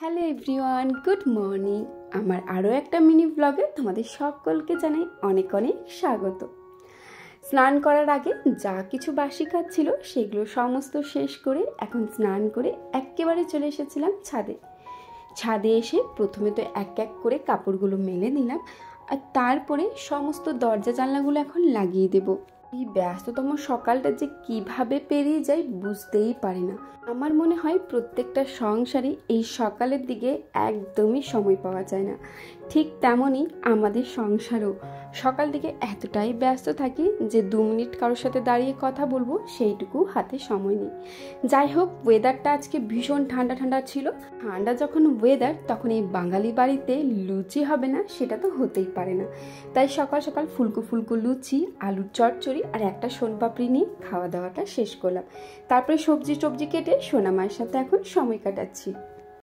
Hello everyone, good morning. আমার আরও একটা মিনি ব্লগে তোমাদের সকলকে জানাই অনেক অনেক স্বাগত। স্নান করার আগে যা কিছু বাসি কাজ ছিল সেগুলো সমস্ত শেষ করে এখন স্নান করে একেবারে চলে এসেছিলাম ছাদে। ছাদে এসে প্রথমে তো এক এক করে কাপড়গুলো মেলে নিলাম, আর তারপরে সমস্ত দরজা জানলাগুলো এখন লাগিয়ে দেব। এই ব্যস্ততম সকালটা যে কিভাবে পেরিয়ে যায় বুঝতেই পারি না। আমার মনে হয় প্রত্যেকটা সংসারে এই সকালের দিকে একদমই সময় পাওয়া যায় না। ঠিক তেমনই আমাদের সংসারও সকাল থেকে এতটাই ব্যস্ত থাকি যে 2 মিনিট কারোর সাথে দাঁড়িয়ে কথা বলবো সেইটুকু হাতে সময় নেই। যাই হোক, ওয়েদারটা আজকে ভীষণ ঠান্ডা ঠান্ডা ছিল। ঠান্ডা যখন ওয়েদার, তখন এই বাঙালি বাড়িতে লুচি হবে না সেটা তো হতেই পারে না। তাই সকাল সকাল ফুলকো ফুলকো লুচি, আলুর চচ্চড়ি আর একটা সোনপাপড়ি নিয়ে খাওয়া দাওয়াটা শেষ করলাম। তারপরে সবজি কেটে সোনা মায়ের সাথে এখন সময় কাটাচ্ছি।